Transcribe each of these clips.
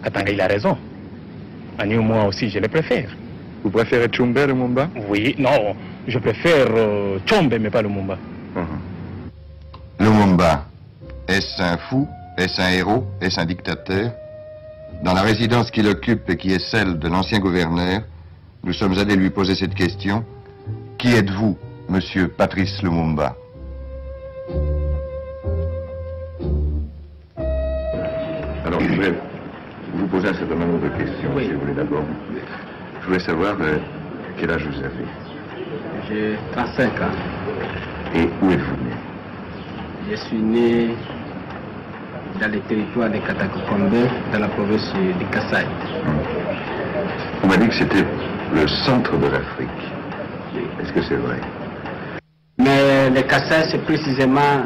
Attends, il a raison. Annie ou moi aussi, je le préfère. Vous préférez Tchombe Lumumba? Oui, non, je préfère Tchombe, mais pas Lumumba. Lumumba, est-ce un fou? Est-ce un héros? Est-ce un dictateur? Dans la résidence qu'il occupe et qui est celle de l'ancien gouverneur, nous sommes allés lui poser cette question. Qui êtes-vous, monsieur Patrice Lumumba? Alors, je voulais vous poser un certain nombre de questions, si vous voulez d'abord. Je voulais savoir quel âge vous avez. J'ai 35 ans. Et où êtes-vous né? Je suis né dans le territoire de Katakokombe, dans la province du Kasaï. On m'a dit que c'était le centre de l'Afrique. Est-ce que c'est vrai? Mais le Kasaï, c'est précisément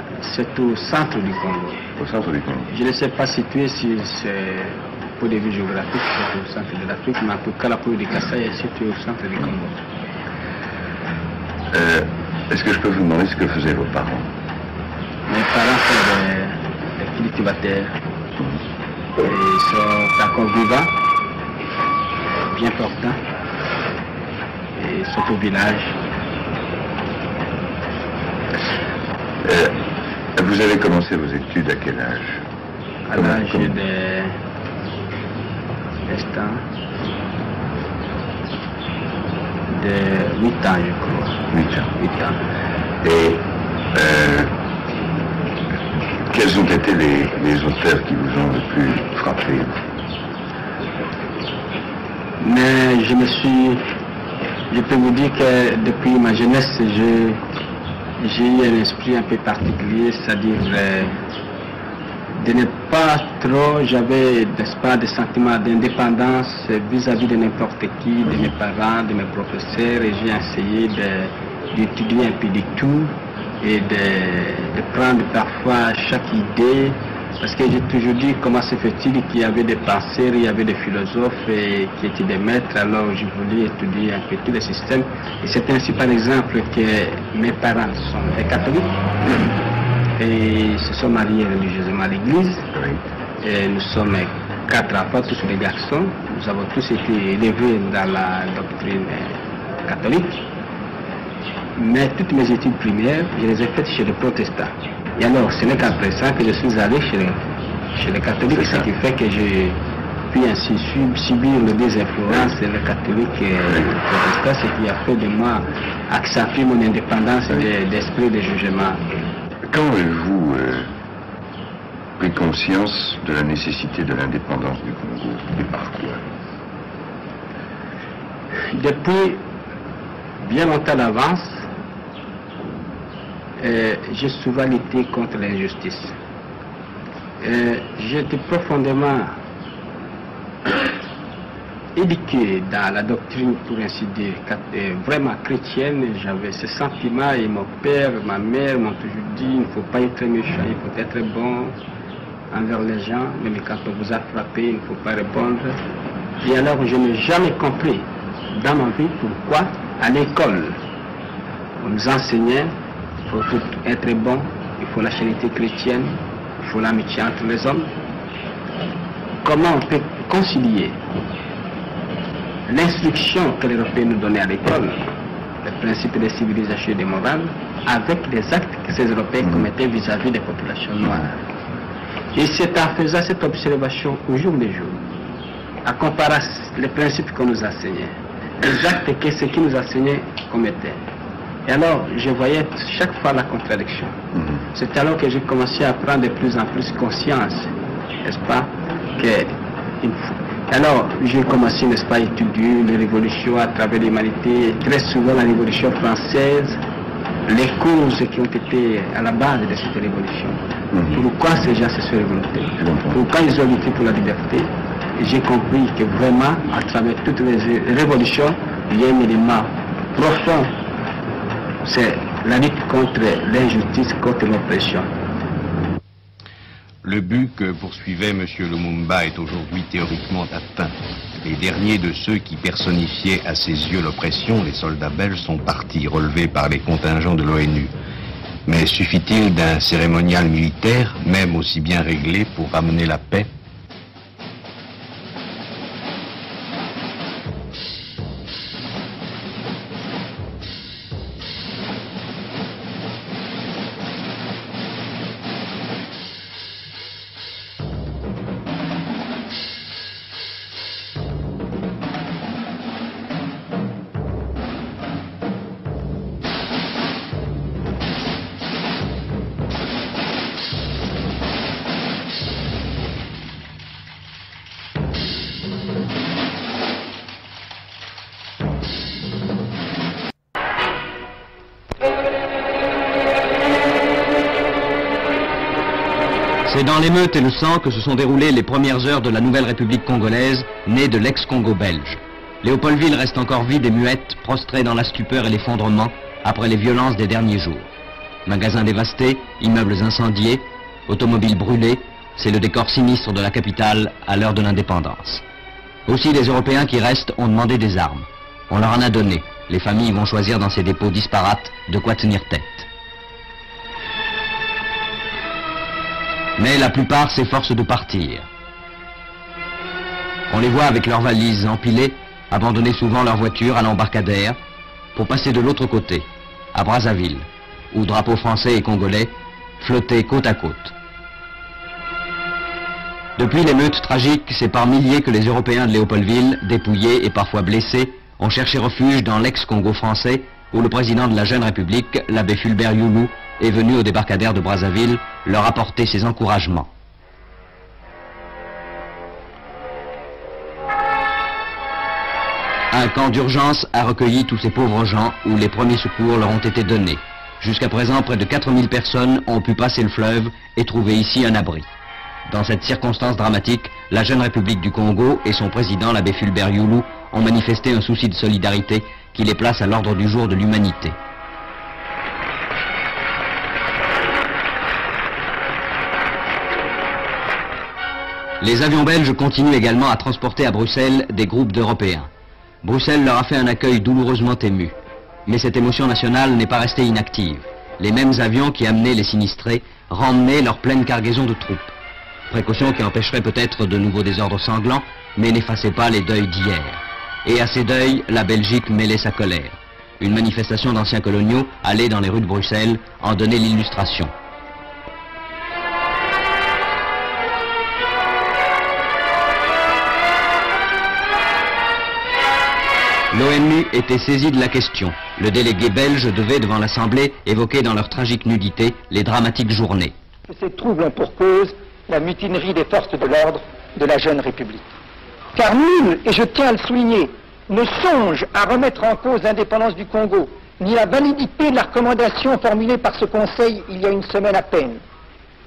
au centre du Congo. Au centre du Congo? Je ne sais pas situé si c'est pour des vues géographiques, c'est au centre de l'Afrique, mais en tout cas, la province du Kasaï est située au centre du Congo. Est-ce que je peux vous demander ce que faisaient vos parents? Mes parents sont des cultivateurs. Ils sont encore vivants, bien portants. Et ils sont au village. Vous avez commencé vos études à quel âge? À l'âge de 8 ans, je crois. 8 ans. 8 ans. Et quels ont été les auteurs qui vous ont le plus frappé? Mais je peux vous dire que depuis ma jeunesse, j'ai eu un esprit un peu particulier, c'est-à-dire de ne pas trop, j'avais, n'est-ce pas, des sentiments d'indépendance vis-à-vis de n'importe qui, de mes parents, de mes professeurs, et j'ai essayé d'étudier un peu de tout et de prendre parfois chaque idée, parce que j'ai toujours dit comment se fait-il qu'il y avait des penseurs, il y avait des philosophes qui étaient des maîtres, alors j'ai voulu étudier un peu tous les systèmes, et c'est ainsi par exemple que mes parents sont des catholiques, et se sont mariés religieusement à l'église, et nous sommes 4 enfants, tous des garçons, nous avons tous été élevés dans la doctrine catholique, mais toutes mes études primaires, je les ai faites chez les protestants. Et alors, ce n'est qu'après ça que je suis allé chez les catholiques, ce qui fait que j'ai pu ainsi subir les deux influences, les catholiques et les protestants, ce qui a fait de moi accentuer mon indépendance d'esprit de jugement. Quand avez-vous pris conscience de la nécessité de l'indépendance du Congo et par quoi? Depuis bien longtemps d'avance, j'ai souvent lutté contre l'injustice. J'étais profondément éduqué dans la doctrine, pour ainsi dire, vraiment chrétienne. J'avais ce sentiment et mon père, ma mère m'ont toujours dit il ne faut pas être méchant, il faut être bon envers les gens, même quand on vous a frappé, il ne faut pas répondre. Et alors je n'ai jamais compris dans ma vie pourquoi à l'école on nous enseignait il faut tout être bon, il faut la charité chrétienne, il faut l'amitié entre les hommes. Comment on peut concilier l'instruction que les Européens nous donnaient à l'école, le principe de civilisation et de morale, avec les actes que ces Européens commettaient vis-à-vis des populations noires? Et c'est en faisant cette observation au jour le jour, à comparer les principes qu'on nous enseignait, les actes que ceux qui nous enseignaient commettaient. Et alors, je voyais chaque fois la contradiction. C'est alors que j'ai commencé à prendre de plus en plus conscience, n'est-ce pas, qu'il faut. Alors, j'ai commencé, n'est-ce pas, à étudier les révolutions à travers l'humanité, très souvent la révolution française, les causes qui ont été à la base de cette révolution. Pourquoi ces gens se sont révoltés? Pourquoi ils ont lutté pour la liberté? Et j'ai compris que vraiment, à travers toutes les révolutions, il y a un élément profond. C'est la lutte contre l'injustice, contre l'oppression. Le but que poursuivait M. Lumumba est aujourd'hui théoriquement atteint. Les derniers de ceux qui personnifiaient à ses yeux l'oppression, les soldats belges, sont partis, relevés par les contingents de l'ONU. Mais suffit-il d'un cérémonial militaire, même aussi bien réglé, pour ramener la paix? C'est dans l'émeute et le sang que se sont déroulées les premières heures de la nouvelle République congolaise, née de l'ex-Congo belge. Léopoldville reste encore vide et muette, prostrée dans la stupeur et l'effondrement après les violences des derniers jours. Magasins dévastés, immeubles incendiés, automobiles brûlées, c'est le décor sinistre de la capitale à l'heure de l'indépendance. Aussi les Européens qui restent ont demandé des armes. On leur en a donné. Les familles vont choisir dans ces dépôts disparates de quoi tenir tête. Mais la plupart s'efforcent de partir. On les voit avec leurs valises empilées, abandonner souvent leur voiture à l'embarcadère pour passer de l'autre côté, à Brazzaville, où drapeaux français et congolais flottaient côte à côte. Depuis l'émeute tragique, c'est par milliers que les Européens de Léopoldville, dépouillés et parfois blessés, ont cherché refuge dans l'ex-Congo français, où le président de la jeune République, l'abbé Fulbert Youlou, est venu au débarcadère de Brazzaville leur apporter ses encouragements. Un camp d'urgence a recueilli tous ces pauvres gens où les premiers secours leur ont été donnés. Jusqu'à présent, près de 4000 personnes ont pu passer le fleuve et trouver ici un abri. Dans cette circonstance dramatique, la jeune République du Congo et son président, l'abbé Fulbert Youlou, ont manifesté un souci de solidarité qui les place à l'ordre du jour de l'humanité. Les avions belges continuent également à transporter à Bruxelles des groupes d'Européens. Bruxelles leur a fait un accueil douloureusement ému. Mais cette émotion nationale n'est pas restée inactive. Les mêmes avions qui amenaient les sinistrés ramenaient leur pleine cargaison de troupes. Précaution qui empêcherait peut-être de nouveaux désordres sanglants, mais n'effaçait pas les deuils d'hier. Et à ces deuils, la Belgique mêlait sa colère. Une manifestation d'anciens coloniaux, allée dans les rues de Bruxelles, en donnait l'illustration. L'ONU était saisie de la question. Le délégué belge devait, devant l'Assemblée, évoquer dans leur tragique nudité les dramatiques journées. Ces troubles ont pour cause la mutinerie des forces de l'ordre de la jeune République. Car nul, et je tiens à le souligner, ne songe à remettre en cause l'indépendance du Congo, ni la validité de la recommandation formulée par ce Conseil il y a une semaine à peine.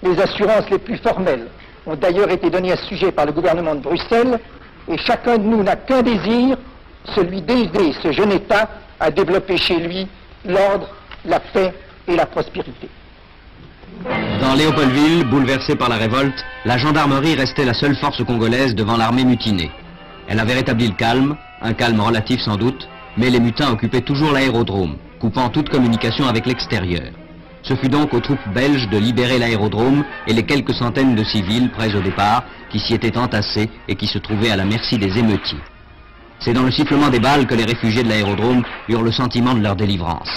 Les assurances les plus formelles ont d'ailleurs été données à ce sujet par le gouvernement de Bruxelles, et chacun de nous n'a qu'un désir, celui d'aider ce jeune État à développer chez lui l'ordre, la paix et la prospérité. Dans Léopoldville, bouleversée par la révolte, la gendarmerie restait la seule force congolaise devant l'armée mutinée. Elle avait rétabli le calme, un calme relatif sans doute, mais les mutins occupaient toujours l'aérodrome, coupant toute communication avec l'extérieur. Ce fut donc aux troupes belges de libérer l'aérodrome et les quelques centaines de civils prêts au départ qui s'y étaient entassés et qui se trouvaient à la merci des émeutiers. C'est dans le sifflement des balles que les réfugiés de l'aérodrome eurent le sentiment de leur délivrance.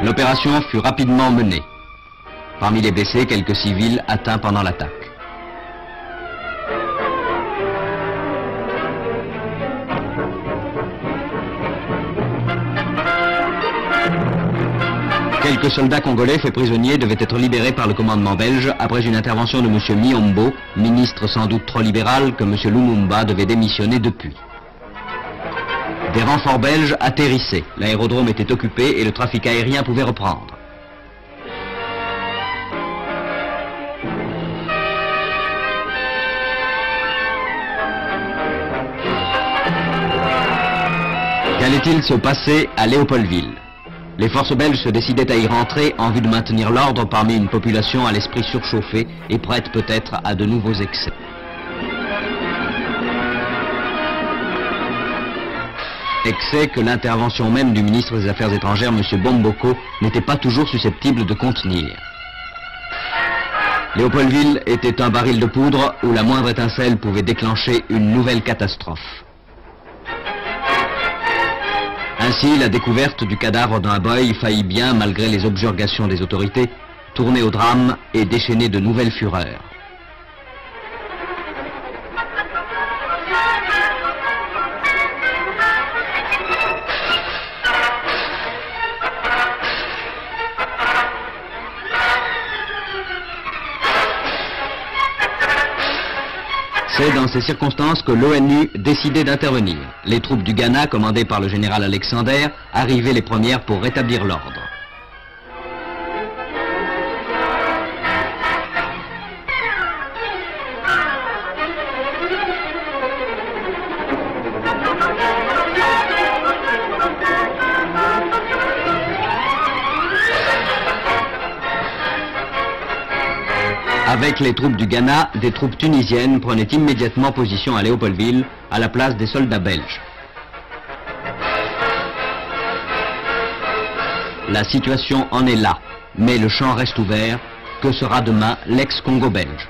L'opération fut rapidement menée. Parmi les blessés, quelques civils atteints pendant l'attaque. Quelques soldats congolais faits prisonniers devaient être libérés par le commandement belge après une intervention de M. Miombo, ministre sans doute trop libéral que M. Lumumba devait démissionner depuis. Des renforts belges atterrissaient, l'aérodrome était occupé et le trafic aérien pouvait reprendre. Qu'allait-il se passer à Léopoldville? Les forces belges se décidaient à y rentrer en vue de maintenir l'ordre parmi une population à l'esprit surchauffé et prête peut-être à de nouveaux excès. Excès que l'intervention même du ministre des Affaires étrangères, M. Bomboko, n'était pas toujours susceptible de contenir. Léopoldville était un baril de poudre où la moindre étincelle pouvait déclencher une nouvelle catastrophe. Ainsi, la découverte du cadavre d'un boy faillit bien, malgré les objurgations des autorités, tourner au drame et déchaîner de nouvelles fureurs. C'est dans ces circonstances que l'ONU décidait d'intervenir. Les troupes du Ghana, commandées par le général Alexander, arrivaient les premières pour rétablir l'ordre. Avec les troupes du Ghana, des troupes tunisiennes prenaient immédiatement position à Léopoldville, à la place des soldats belges. La situation en est là, mais le champ reste ouvert. Que sera demain l'ex-Congo belge ?